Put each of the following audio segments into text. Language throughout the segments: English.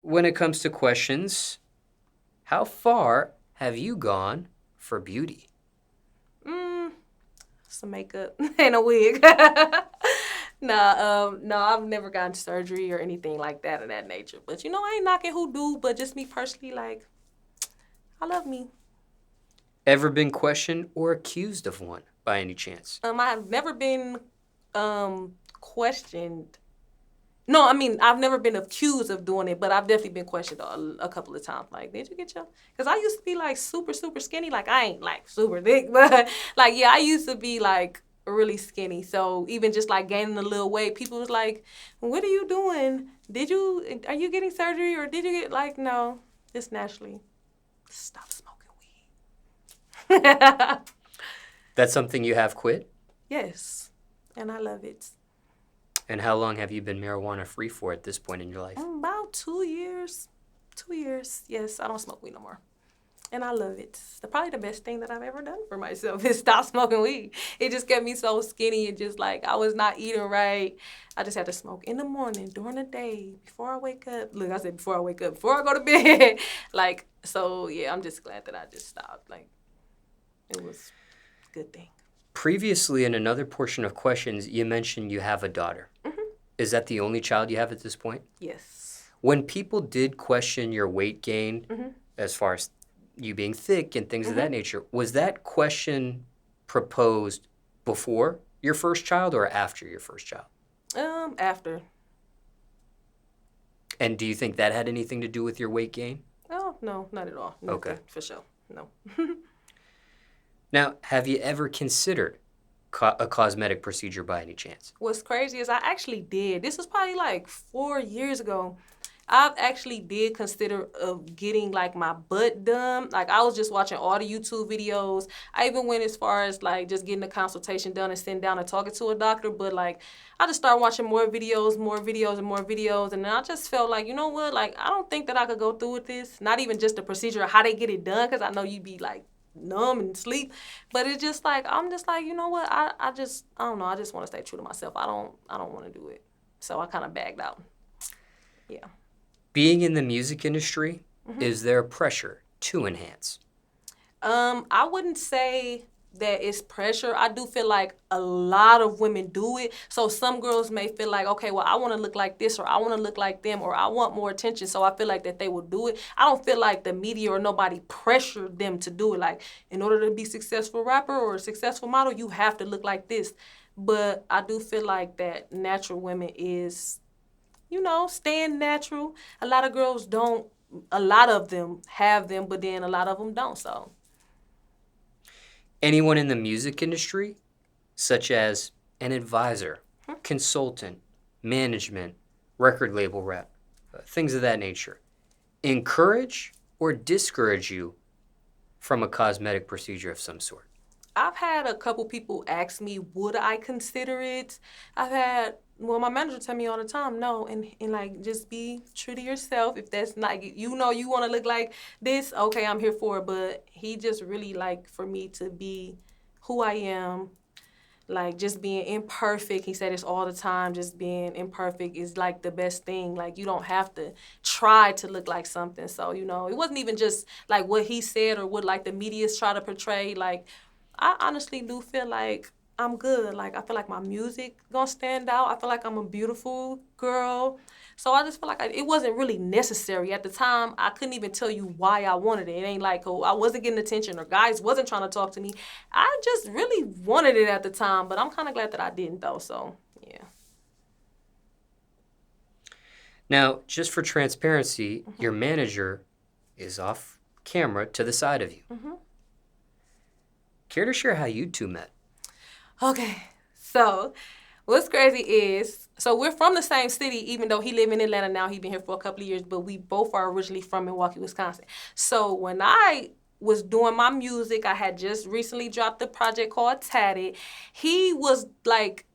when it comes to questions, how far have you gone for beauty? Some makeup and a wig. No, I've never gotten surgery or anything like that of that nature. But I ain't knocking who do, but just me personally, like, I love me. Ever been questioned or accused of one by any chance? I've never been questioned. No, I mean, I've never been accused of doing it, but I've definitely been questioned a couple of times. Like, did you get your... Because I used to be, like, super, super skinny. Like, I ain't, like, super thick, but, like, yeah, I used to be, like, really skinny. So even just, like, gaining a little weight, people was like, what are you doing? Are you getting surgery or did you get... Like, no, just naturally. Stop smoking weed. That's something you have quit? Yes, and I love it. And how long have you been marijuana free for at this point in your life? About 2 years. 2 years. Yes, I don't smoke weed no more. And I love it. Probably the best thing that I've ever done for myself is stop smoking weed. It just kept me so skinny and just like I was not eating right. I just had to smoke in the morning, during the day, before I wake up. Look, I said before I wake up, before I go to bed. Like, so yeah, I'm just glad that I just stopped. Like, it was a good thing. Previously, in another portion of questions, you mentioned you have a daughter. Mm-hmm. Is that the only child you have at this point? Yes. When people did question your weight gain, Mm-hmm. as far as you being thick and things of Mm-hmm. that nature, was that question proposed before your first child or after your first child? After. And do you think that had anything to do with your weight gain? Oh, no, not at all. Nothing, Okay. for sure. No. Now, have you ever considered a cosmetic procedure by any chance? What's crazy is I actually did. This was probably like 4 years ago. I've actually did consider of getting like my butt done. Like I was just watching all the YouTube videos. I even went as far as like just getting a consultation done and sitting down and talking to a doctor. But like I just started watching more videos and more videos. And then I just felt like, you know what? Like I don't think that I could go through with this. Not even just the procedure of how they get it done. Because I know you'd be like numb and sleep. But it's just like, I'm just like, you know what? I don't know. I just want to stay true to myself. I don't want to do it. So I kind of bagged out. Yeah. Being in the music industry, Mm-hmm. is there pressure to enhance? I wouldn't say that it's pressure. I do feel like a lot of women do it. So some girls may feel like, okay, well, I want to look like this, or I want to look like them, or I want more attention. So I feel like that they will do it. I don't feel like the media or nobody pressured them to do it. Like, in order to be a successful rapper or a successful model, you have to look like this. But I do feel like that natural women is, staying natural. A lot of girls don't. A lot of them have them, but then a lot of them don't, so. Anyone in the music industry, such as an advisor, consultant, management, record label rep, things of that nature, encourage or discourage you from a cosmetic procedure of some sort? I've had a couple people ask me, would I consider it? My manager tell me all the time, no, and like, just be true to yourself. If that's not, you want to look like this, okay, I'm here for it. But he just really like for me to be who I am, like just being imperfect. He said this all the time, just being imperfect is like the best thing. Like you don't have to try to look like something. So, it wasn't even just like what he said or what like the media's try to portray. Like I honestly do feel like I'm good. Like, I feel like my music gonna stand out. I feel like I'm a beautiful girl. So I just feel like it wasn't really necessary. At the time, I couldn't even tell you why I wanted it. It ain't like, I wasn't getting attention or guys wasn't trying to talk to me. I just really wanted it at the time, but I'm kind of glad that I didn't, though. So, yeah. Now, just for transparency, your manager is off camera to the side of you. Mm-hmm. Care to share how you two met? Okay, so what's crazy is, so we're from the same city, even though he live in Atlanta now. He been here for a couple of years, but we both are originally from Milwaukee, Wisconsin. So when I was doing my music, I had just recently dropped a project called Tatted. He was like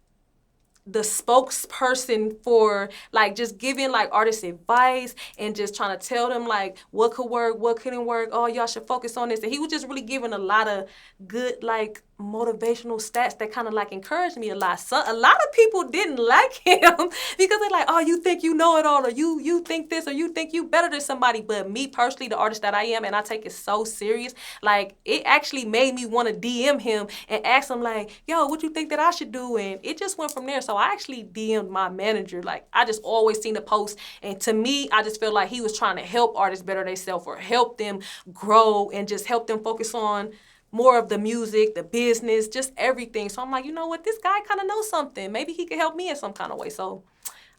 the spokesperson for like just giving like artists advice and just trying to tell them like what could work, what couldn't work. Oh, y'all should focus on this. And he was just really giving a lot of good like motivational stats that kind of like encouraged me a lot. So a lot of people didn't like him because they're like, oh, you think you know it all, or you think this, or you think you better than somebody. But me personally, the artist that I am, and I take it so serious, like it actually made me want to DM him and ask him like, yo, what you think that I should do? And it just went from there. So I actually DM'd my manager. Like I just always seen the post, and to me, I just feel like he was trying to help artists better themselves or help them grow and just help them focus on more of the music, the business, just everything. So I'm like, you know what, this guy kind of knows something. Maybe he could help me in some kind of way. So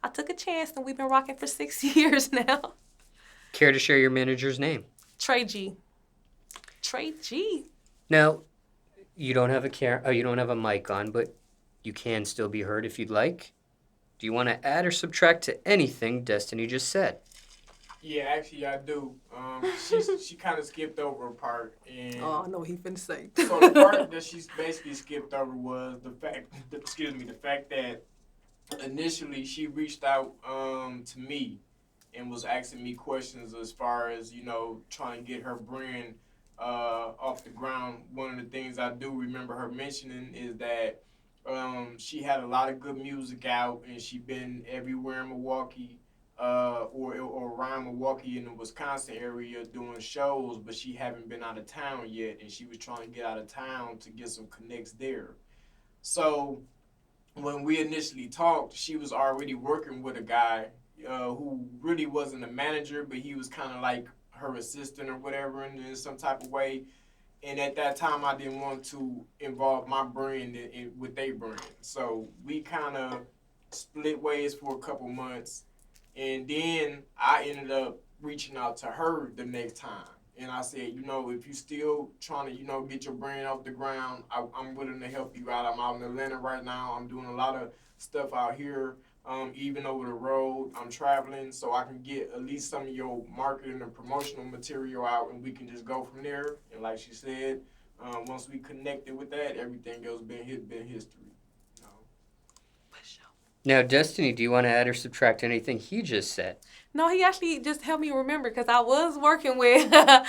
I took a chance, and we've been rocking for 6 years now. Care to share your manager's name? Trey G. Trey G. Now, you don't have a mic on, but you can still be heard if you'd like. Do you want to add or subtract to anything Destinee just said? Yeah, actually I do. She kind of skipped over a part, and Oh, I know what he finna say. so the part that she basically skipped over was the fact that initially she reached out to me and was asking me questions as far as trying to get her brand off the ground. One of the things I do remember her mentioning is that she had a lot of good music out, and she been everywhere in Milwaukee. Or around Milwaukee in the Wisconsin area doing shows, but she haven't been out of town yet, and she was trying to get out of town to get some connects there. So when we initially talked, she was already working with a guy who really wasn't a manager, but he was kind of like her assistant or whatever in some type of way. And at that time, I didn't want to involve my brand with their brand. So we kind of split ways for a couple months. And then I ended up reaching out to her the next time. And I said, if you still trying to, get your brand off the ground, I'm willing to help you out. I'm out in Atlanta right now. I'm doing a lot of stuff out here, even over the road. I'm traveling, so I can get at least some of your marketing and promotional material out, and we can just go from there. And like she said, once we connected with that, everything else been history. Now, Destinee, do you want to add or subtract anything he just said? No, he actually just helped me remember because I was working with I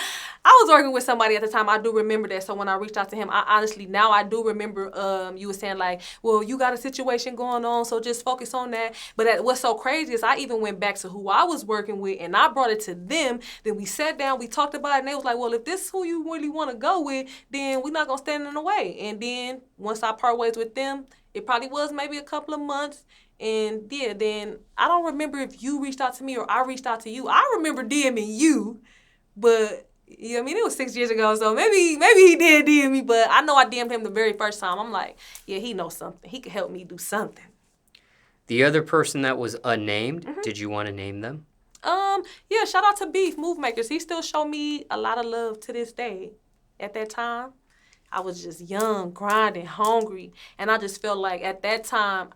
was working with somebody at the time. I do remember that. So when I reached out to him, now I do remember you were saying like, well, you got a situation going on, so just focus on that. But what's so crazy is I even went back to who I was working with, and I brought it to them. Then we sat down, we talked about it, and they was like, well, if this is who you really want to go with, then we're not going to stand in the way. And then once I part ways with them, it probably was maybe a couple of months. And yeah, then I don't remember if you reached out to me or I reached out to you. I remember DMing you, but yeah, I mean, it was 6 years ago, so maybe he did DM me, but I know I DM'd him the very first time. I'm like, yeah, he knows something. He could help me do something. The other person that was unnamed, did you want to name them? Yeah, shout out to Beef Move Makers. He still showed me a lot of love to this day. At that time, I was just young, grinding, hungry, and I just felt like at that time,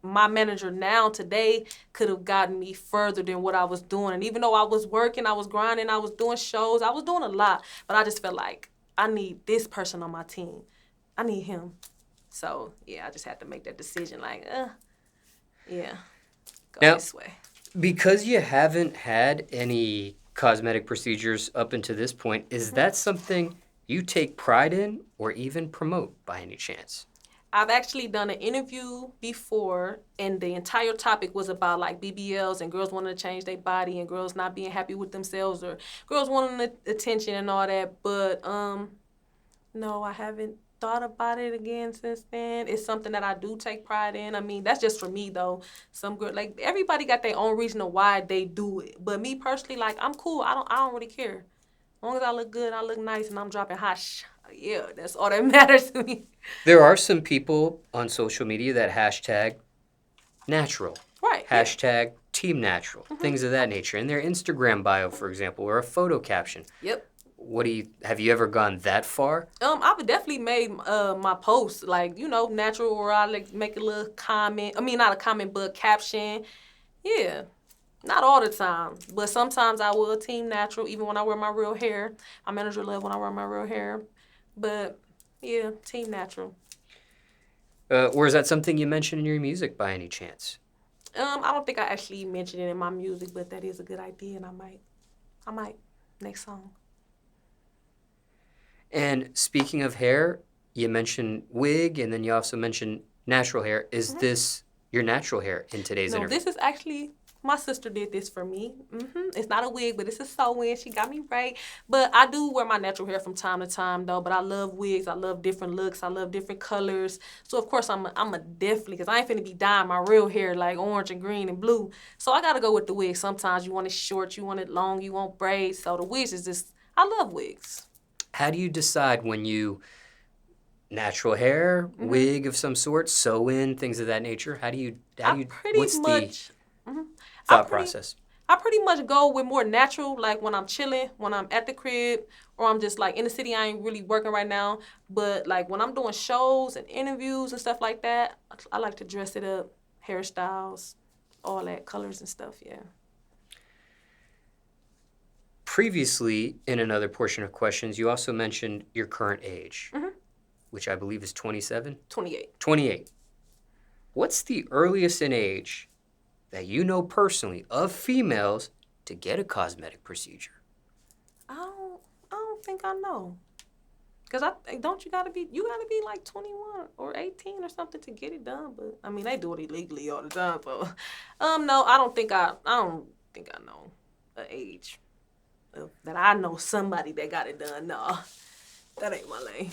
my manager now today could have gotten me further than what I was doing. And even though I was working, I was grinding, I was doing shows, I was doing a lot, but I just felt like I need this person on my team. I need him. So yeah, I just had to make that decision like, yeah, go now, this way. Because you haven't had any cosmetic procedures up until this point, is that something you take pride in or even promote by any chance? I've actually done an interview before, and the entire topic was about like BBLs and girls wanting to change their body and girls not being happy with themselves or girls wanting the attention and all that. But no, I haven't thought about it again since then. It's something that I do take pride in. I mean, that's just for me though. Some girl, like everybody got their own reason of why they do it. But me personally, like I'm cool. I don't really care. As long as I look good, I look nice, and I'm dropping hot. Yeah, that's all that matters to me. There are some people on social media that hashtag natural. Right. Hashtag team natural. Things of that nature. In their Instagram bio, for example, or a photo caption. Yep. Have you ever gone that far? I've definitely made my posts like, natural, or I like make a little comment. I mean, not a comment, but a caption. Yeah. Not all the time, but sometimes I will team natural, even when I wear my real hair. My manager loves when I wear my real hair. But, yeah, team natural. Or is that something you mention in your music by any chance? I don't think I actually mentioned it in my music, but that is a good idea, and I might next song. And speaking of hair, you mentioned wig, and then you also mentioned natural hair. Is this your natural hair in today's No, interview? this is actually, my sister did this for me. It's not a wig, but it's a sew-in. She got me right. But I do wear my natural hair from time to time, though. But I love wigs. I love different looks. I love different colors. So, of course, I'm a definitely, because I ain't finna be dyeing my real hair like orange and green and blue. So I got to go with the wig. Sometimes you want it short, you want it long, you want braids. So the wigs is just, I love wigs. How do you decide when you natural hair, wig of some sort, sew in, things of that nature? How do you what's the thought process? I pretty much go with more natural, like when I'm chilling, when I'm at the crib, or I'm just like in the city. I ain't really working right now, but like when I'm doing shows and interviews and stuff like that, I like to dress it up, hairstyles, all that, colors and stuff. Yeah. Previously, in another portion of questions, you also mentioned your current age, which I believe is 27? 28. 28. What's the earliest in age that you know personally of females to get a cosmetic procedure? I don't think I know. Cause you gotta be like 21 or 18 or something to get it done. But I mean, they do it illegally all the time. So, no, I don't think I know an age that I know somebody that got it done. No, that ain't my lane.